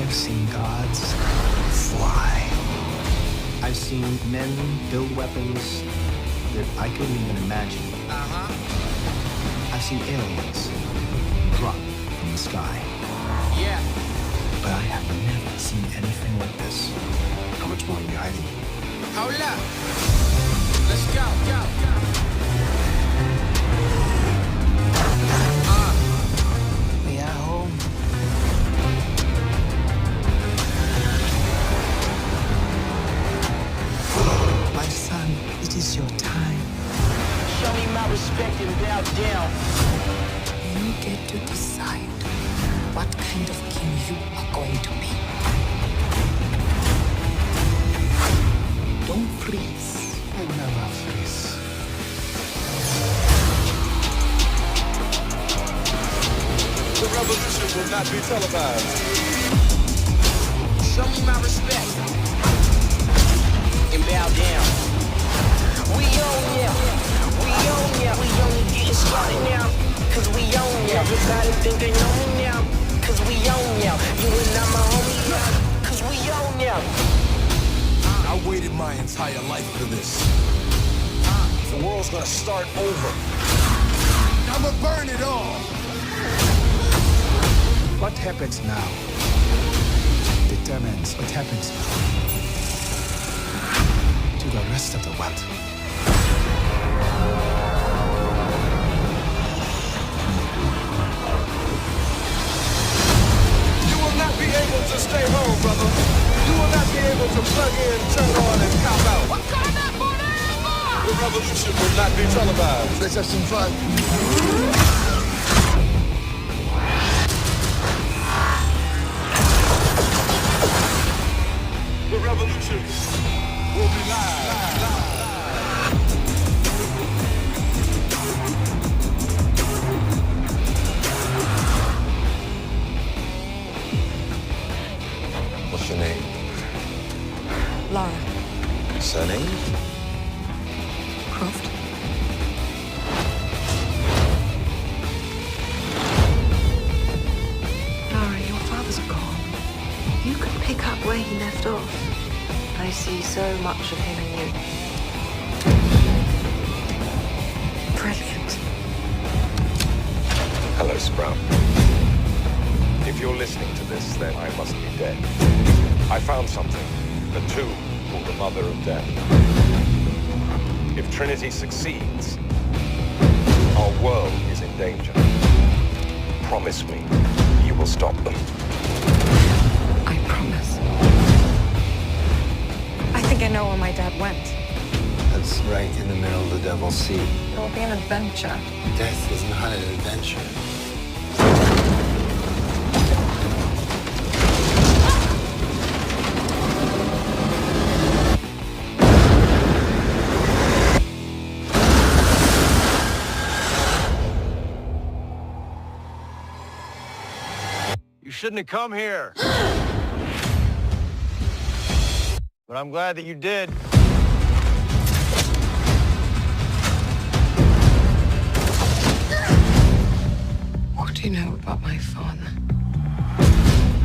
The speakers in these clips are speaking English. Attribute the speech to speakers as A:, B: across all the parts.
A: have seen gods fly. I've seen men build weapons that I couldn't even imagine. I've seen aliens drop from the sky.
B: Yeah.
A: But I have never seen anything like this. How much more are you hiding?
B: Hold up. Let's go.
A: We are home. My son, it is your time.
B: Show me my respect and bow down.
A: You get to decide what kind of king you are going to be. Don't freeze. I will never freeze.
C: The revolution will not be televised.
B: Show me my respect and bow down. We own ya. We own ya. We only getting started now. Cause we own ya. Everybody think they know me now. Cause we own ya. You and I'm a homie now. Cause we own ya.
C: I waited my entire life for this. The world's gonna start over. I'ma burn it all.
A: What happens now determines what happens to the rest of the world.
C: You will not be able to stay home, brother. You will not be able to plug in, turn on, and cop out.
B: What kind of forever?
C: The revolution will not be televised.
A: Let's have some fun.
C: The revolution will be live. What's your name?
D: Laura
C: Surname?
D: Croft. Laura, your father's gone. You could pick up where he left off. I see so much of him in you. Brilliant.
C: Hello, Sprout. If you're listening to this, then I must be dead. I found something, a tomb called the Mother of Death. If Trinity succeeds, our world is in danger. Promise me you will stop them.
D: I promise. I think I know where my dad went.
A: That's right in the middle of the Devil's Sea.
D: It will be an adventure.
A: Death is not an adventure.
C: You shouldn't have come here. But I'm glad that you did.
D: What do you know about my father?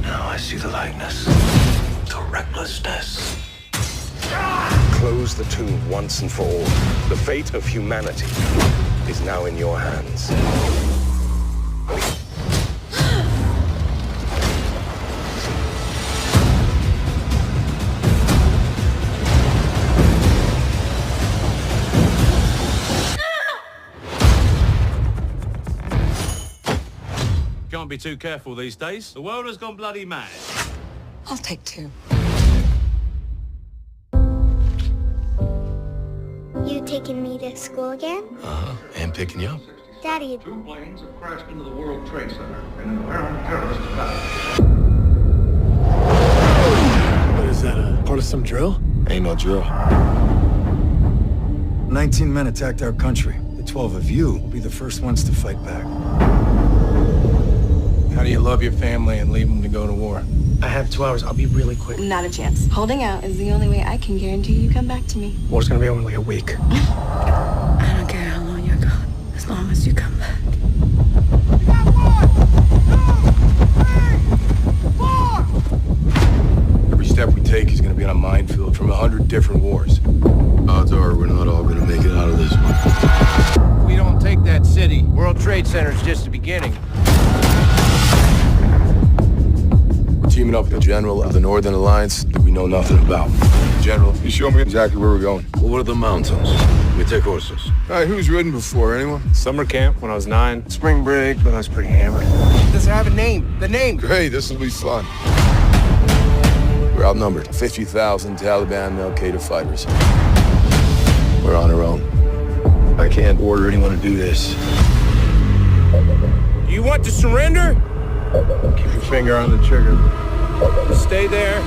C: Now I see the likeness, the recklessness. Close the tomb once and for all. The fate of humanity is now in your hands.
E: Can't be too careful these days. The world has gone bloody mad.
D: I'll take two.
F: You taking me to school again?
A: And picking you up.
F: Daddy,
G: Two planes have crashed into the World Trade Center in an apparent terrorist attack.
H: What is that, a part of some drill?
A: Ain't no drill. 19 men attacked our country. The 12 of you will be the first ones to fight back.
H: How do you love your family and leave them to go to war?
I: I have 2 hours. I'll be really quick.
J: Not a chance. Holding out is the only way I can guarantee you come back to me.
I: War's gonna be over in like a week.
J: I don't care how long you're gone, as long as you come back.
C: You got 1, 2, 3, 4.
H: from 100 different wars.
K: Odds are we're not all gonna make it out of this one.
H: If we don't take that city, World Trade Center's just the beginning. We're teaming up with the general of the Northern Alliance that we know nothing about. General, you show me exactly where we're going.
K: Over the mountains. We take horses.
H: All right, who's ridden before? Anyone?
L: Summer camp when I was 9.
H: Spring break, but I was pretty hammered. Does it have a name? The name.
K: Hey, this will be fun.
H: We're outnumbered. 50,000 Taliban and Al-Qaeda fighters. We're on our own. I can't order anyone to do this. Do you want to surrender? Keep your finger on the trigger. Stay there.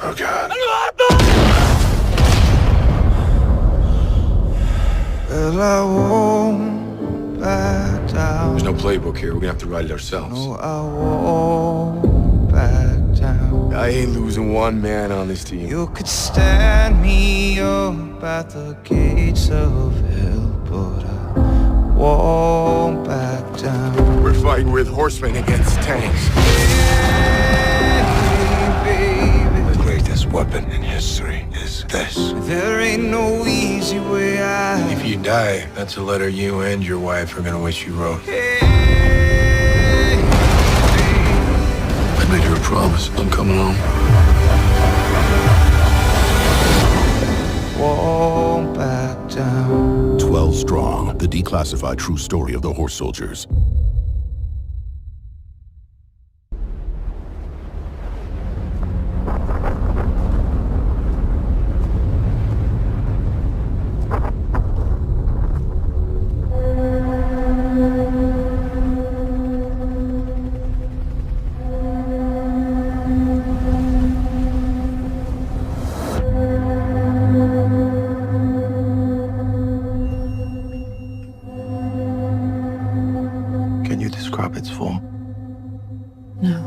K: Oh, God.
M: Well, I won't back down.
H: There's no playbook here. We're gonna have to write it ourselves.
M: No, I won't back down.
H: I ain't losing one man on this team.
M: You could stand me up at the gates of hell, but I won't back down.
H: We're fighting with horsemen against tanks.
K: The greatest weapon in history is this.
M: There ain't no easy way out.
H: If you die, that's a letter you and your wife are gonna wish you wrote.
K: I made her a promise. I'm coming home.
M: Won't back down.
N: 12 Strong, the declassified true story of the horse soldiers.
K: Can you describe its form?
J: No.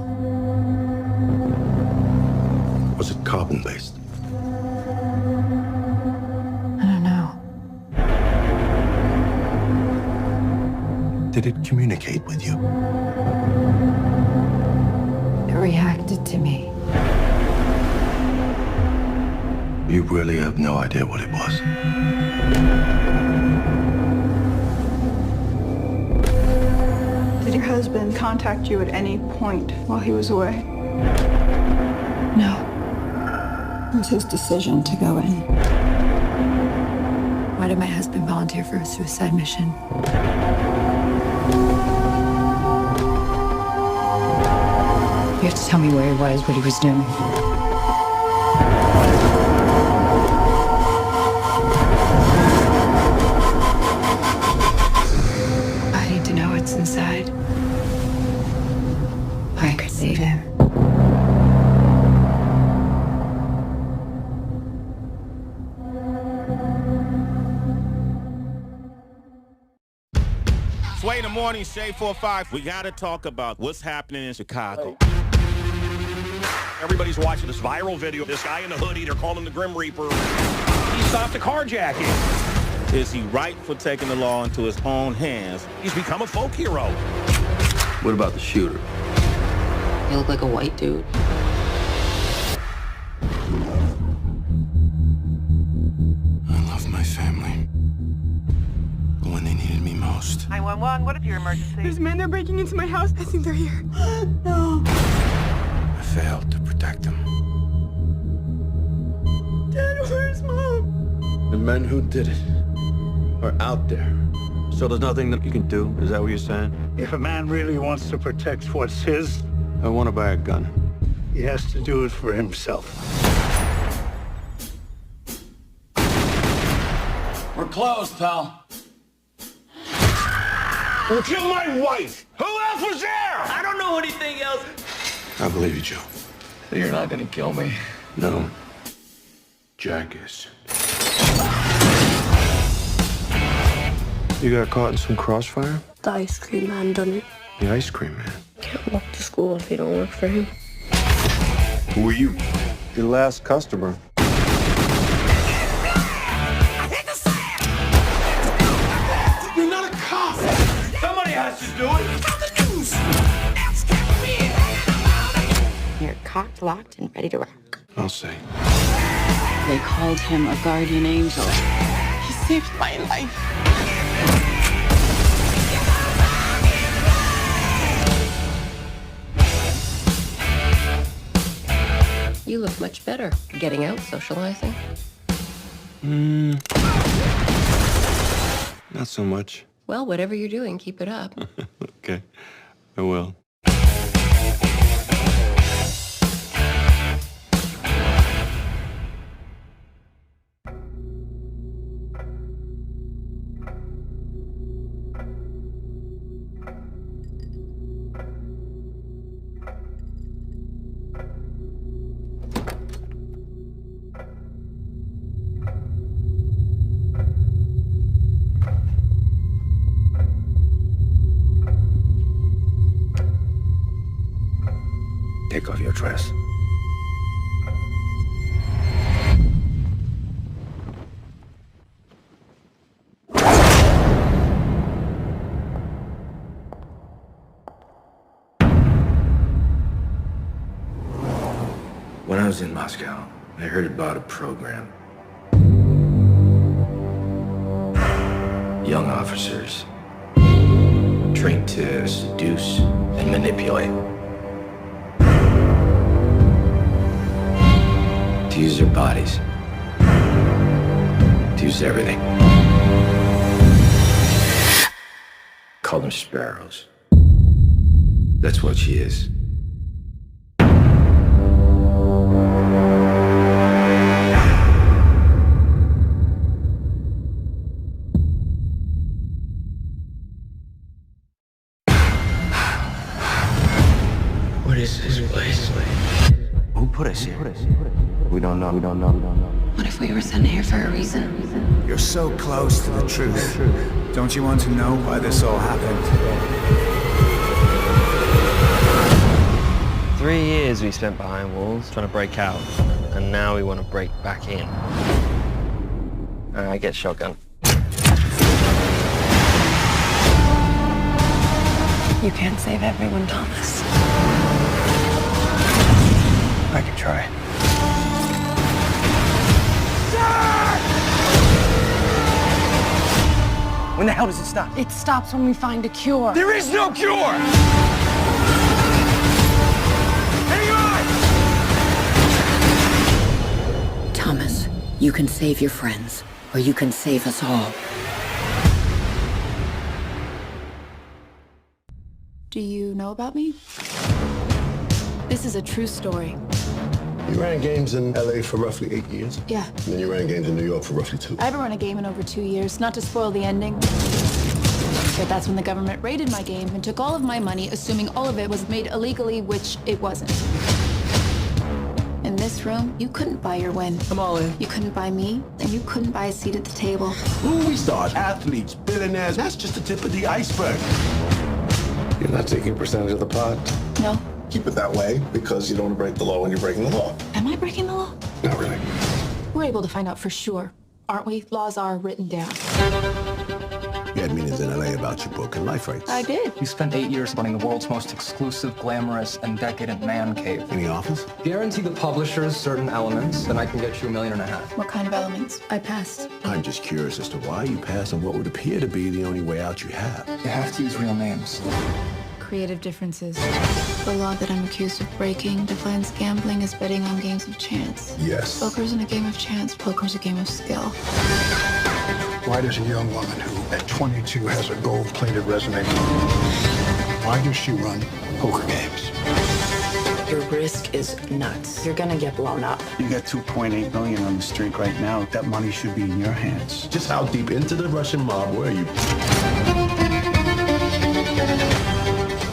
K: Was it carbon-based?
J: I don't know.
K: Did it communicate with you?
J: It reacted to me.
K: You really have no idea what it was.
O: Did your husband contact you at any point while he was away?
J: No. It was his decision to go in. Why did my husband volunteer for a suicide mission? You have to tell me where he was, what he was doing. I need to know what's inside. I could save him.
P: Sway in the morning, Shade 4-5. We gotta talk about what's happening in Chicago.
Q: Everybody's watching this viral video. This guy in the hoodie, they're calling him the Grim Reaper. He stopped a carjacking.
P: Is he right for taking the law into his own hands?
Q: He's become a folk hero.
K: What about the shooter?
J: You look like a white dude.
K: I love my family. But when they needed me most.
O: 911, what is your emergency? There's men, they're breaking into my house. I think they're here. No.
K: I failed to protect them.
O: Dad, where's Mom?
K: The men who did it are out there. So there's nothing that you can do? Is that what you're saying?
R: If a man really wants to protect what's his,
K: I want to buy a gun.
R: he has to do it for himself.
Q: We're closed, pal. You killed my wife. Who else was there? I don't know anything else.
K: I believe you, Joe.
H: So you're not gonna kill me?
K: No. Jack is. You got caught in some crossfire?
F: The ice cream man done it.
K: The ice cream man.
F: Can't walk to school if you don't work for him.
K: Who are you? Your last customer.
Q: You're not a cop. Somebody has to do it. Tell the news.
J: You're cocked, locked, and ready to rock.
K: I'll say.
L: They called him a guardian angel.
J: He saved my life.
S: You look much better. Getting out, socializing.
K: Not so much.
S: Well, whatever you're doing, keep it up.
K: Okay, I will.
C: Take off your dress. When I was in Moscow, I heard about a program. Young officers trained to seduce and manipulate. To use their bodies. To use everything. Call them sparrows. That's what she is.
A: What is this place? Who put us here? We don't know.
D: What if we were sent here for a reason?
T: You're so close to the truth. Don't you want to know why this all happened?
U: 3 years we spent behind walls trying to break out, and now we want to break back in. I get shotgun.
D: You can't save everyone, Thomas.
T: I can try. When the hell does it stop?
J: It stops when we find a cure.
T: There is no cure! Hang on!
L: Thomas, you can save your friends, or you can save us all.
J: Do you know about me? This is a true story.
N: You ran games in LA for roughly 8 years.
J: Yeah.
N: And then you ran games in New York for roughly 2.
J: I haven't run a game in over 2 years, not to spoil the ending. But that's when the government raided my game and took all of my money, assuming all of it was made illegally, which it wasn't. In this room, you couldn't buy your win.
A: I'm all in.
J: You couldn't buy me, and you couldn't buy a seat at the table.
N: Movie stars, athletes, billionaires, that's just the tip of the iceberg.
C: You're not taking a percentage of the pot?
J: No.
N: Keep it that way because you don't want to break the law when you're breaking the law.
J: Am I breaking the law?
N: Not really.
J: We're able to find out for sure, aren't we? Laws are written down.
N: You had meetings in LA about your book and life rights.
J: I did.
I: You spent 8 years running the world's most exclusive, glamorous, and decadent man cave.
N: Any offers?
I: Guarantee the publishers certain elements, then I can get you $1.5 million.
J: What kind of elements? I passed.
N: I'm just curious as to why you passed and what would appear to be the only way out you have.
I: You have to use real names.
J: Creative differences. The law that I'm accused of breaking defines gambling as betting on games of chance.
N: Yes.
J: Poker isn't a game of chance. Poker's a game of skill.
R: Why does a young woman who, at 22, has a gold-plated resume, why does she run poker games?
L: Your risk is nuts. You're gonna get blown up.
R: You got $2.8 million on the street right now. That money should be in your hands.
N: Just how deep into the Russian mob were you?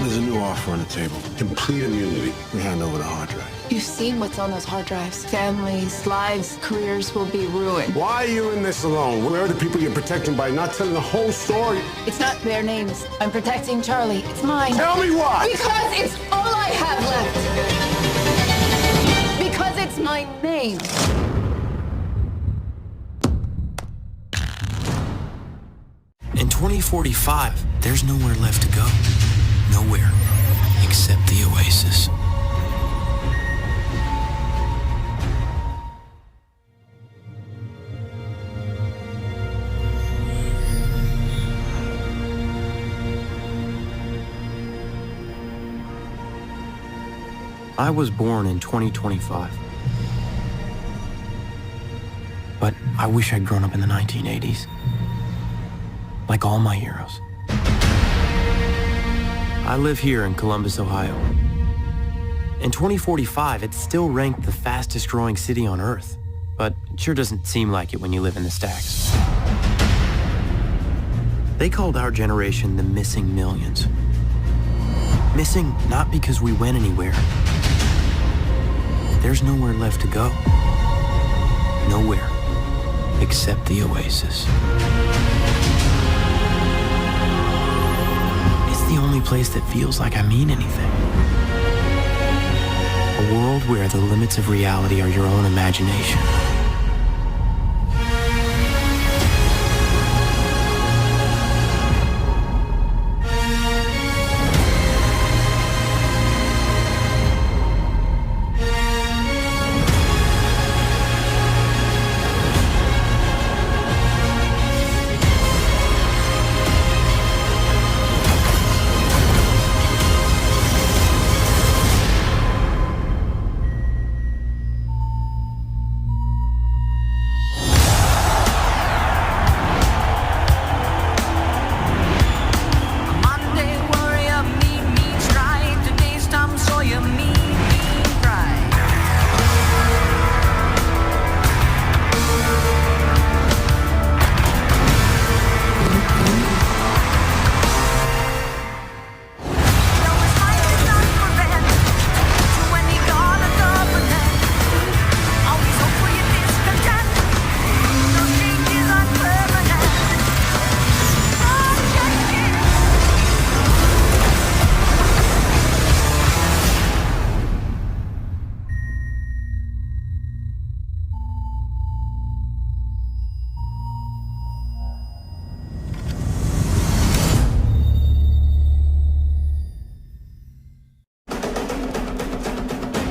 N: There's a new offer on the table. Complete immunity. We hand over the hard drive.
J: You've seen what's on those hard drives. Families, lives, careers will be ruined.
N: Why are you in this alone? Where are the people you're protecting by not telling the whole story?
J: It's not their names. I'm protecting Charlie. It's mine.
N: Tell me why!
J: Because it's all I have left. Because it's my name.
V: In 2045, there's nowhere left to go. Nowhere except the Oasis. I was born in 2025. But I wish I'd grown up in the 1980s. Like all my heroes. I live here in Columbus, Ohio. In 2045, it's still ranked the fastest growing city on Earth. But it sure doesn't seem like it when you live in the stacks. They called our generation the missing millions. Missing not because we went anywhere. There's nowhere left to go. Nowhere except the oasis. It's the only place that feels like I mean anything. A world where the limits of reality are your own imagination.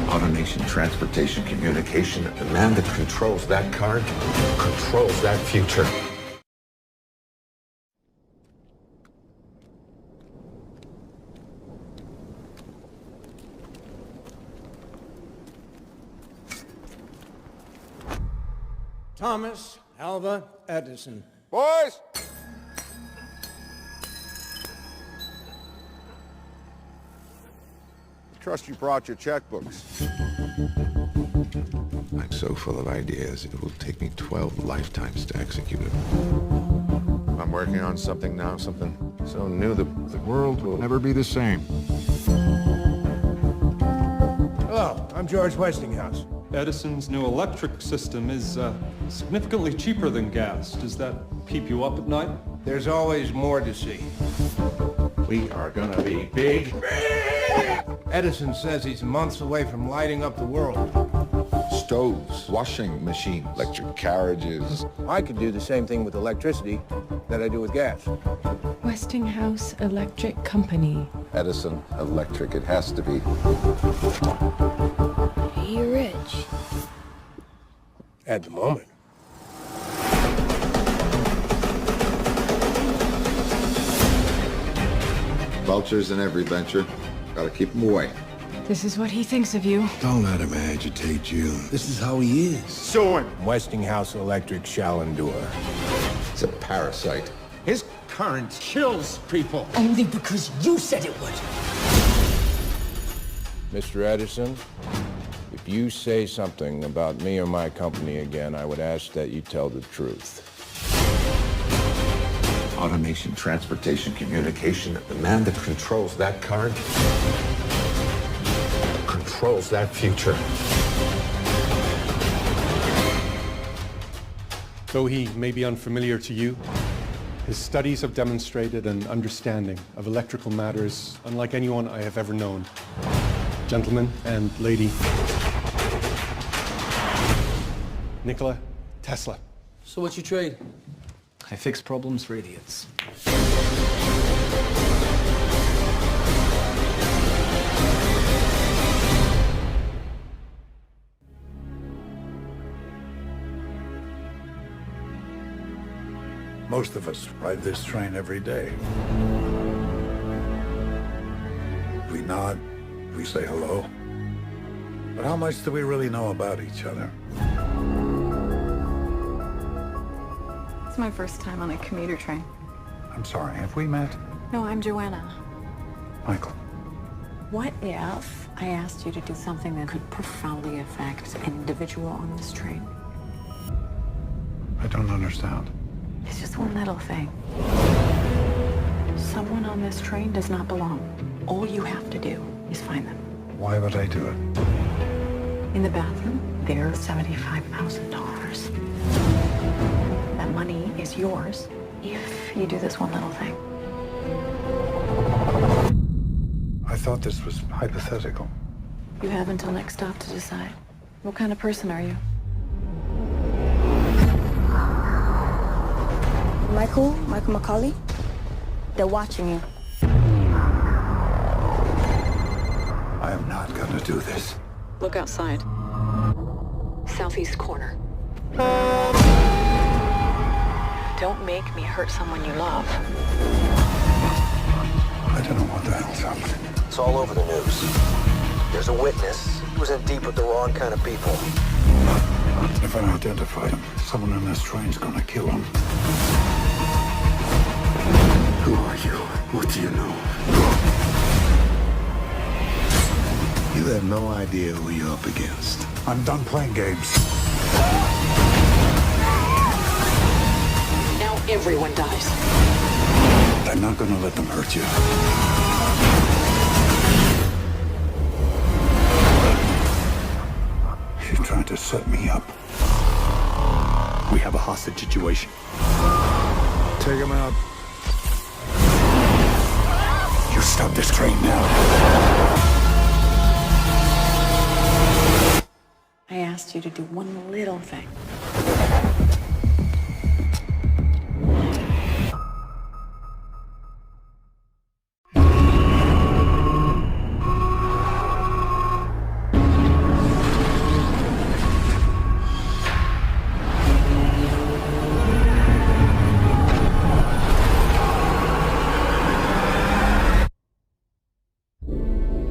N: Automation, transportation, communication. The man that controls that car controls that future.
B: Thomas Alva Edison.
H: Boys! Trust you brought your checkbooks.
N: I'm so full of ideas, it will take me 12 lifetimes to execute it.
H: I'm working on something now, something so new that the world will never be the same.
B: Hello, I'm George Westinghouse.
E: Edison's new electric system is significantly cheaper than gas. Does that keep you up at night?
B: There's always more to see.
N: We are gonna be big.
B: Edison says he's months away from lighting up the world.
N: Stoves, washing machines, electric carriages.
B: I could do the same thing with electricity that I do with gas.
W: Westinghouse Electric Company.
N: Edison Electric, it has to be.
W: Are you rich?
B: At the moment.
N: Vultures in every venture. Gotta keep them away.
W: This is what he thinks of you.
N: Don't let him agitate you. This is how he is.
H: Sue him!
B: Westinghouse Electric shall endure.
N: It's a parasite.
B: His current kills people.
W: Only because you said it would.
B: Mr. Edison, if you say something about me or my company again, I would ask that you tell the truth.
N: Automation, transportation, communication. The man that controls that car controls that future.
E: Though he may be unfamiliar to you, his studies have demonstrated an understanding of electrical matters unlike anyone I have ever known. Gentlemen and lady, Nikola Tesla.
X: So what you trade? I fix problems for idiots.
R: Most of us ride this train every day. We nod, we say hello, But how much do we really know about each other?
G: It's my first time on a commuter train.
R: I'm sorry, have we met?
G: No, I'm Joanna.
R: Michael.
L: What if I asked you to do something that could profoundly affect an individual on this train?
R: I don't understand.
L: It's just one little thing. Someone on this train does not belong. All you have to do is find them.
R: Why would I do it?
L: In the bathroom, there's $75,000. That money is yours if you do this one little thing.
R: I thought this was hypothetical.
L: You have until next stop to decide. What kind of person are you?
W: Michael McCauley? They're watching you.
R: I am not gonna do this.
L: Look outside. Southeast corner. Don't make me hurt someone you love.
R: I don't know what the hell's happening.
M: It's all over the news. There's a witness who was in deep with the wrong kind of people.
R: If I identify him, someone on this train's gonna kill him.
K: Who are you? What do you know? You have no idea who you're up against.
R: I'm done playing games.
L: Now everyone dies.
R: I'm not gonna let them hurt you. You're trying to set me up. We have a hostage situation. Take him out. You stop this train now.
L: I asked you to do one little thing.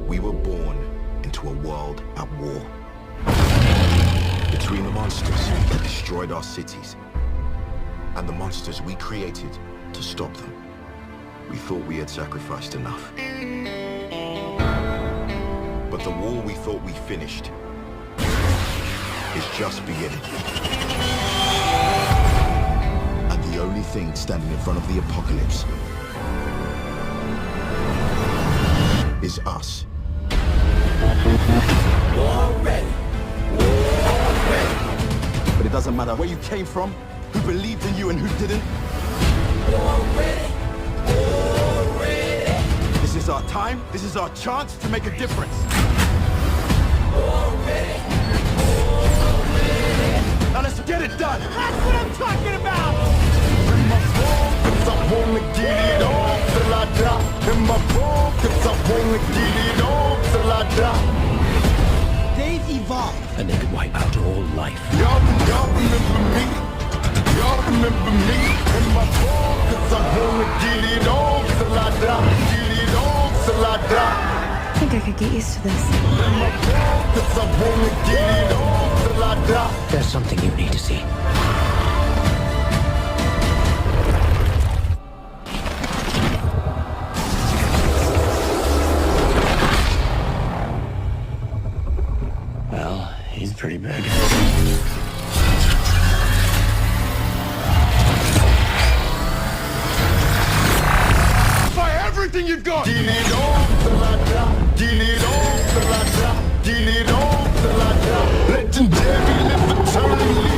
N: We were born into a world at war. Between the monsters that destroyed our cities and the monsters we created to stop them. We thought we had sacrificed enough. But the war we thought we finished is just beginning. And the only thing standing in front of the apocalypse is us.
M: War ready.
N: But it doesn't matter where you came from, who believed in you and who didn't.
M: War ready. War ready.
N: This is our time, this is our chance to make a difference.
M: War ready. War ready.
N: Now let's get it done.
M: That's what I'm talking about.
K: In my focus, I wanna get it on till I die. In my focus, I wanna get it on till I die.
M: They've evolved.
Q: And they could wipe out all life.
K: Y'all remember me? Y'all remember me? In my focus, I wanna get it on till I die. Get it on till I die.
W: I think I could get used to this.
K: In my focus, I wanna get it on till I die.
M: There's something you need to see.
K: Well, he's pretty big.
N: Fire everything you've got!
K: Get it on till I die. Get it on till I die. Get it on till I die. Legendary, live eternally.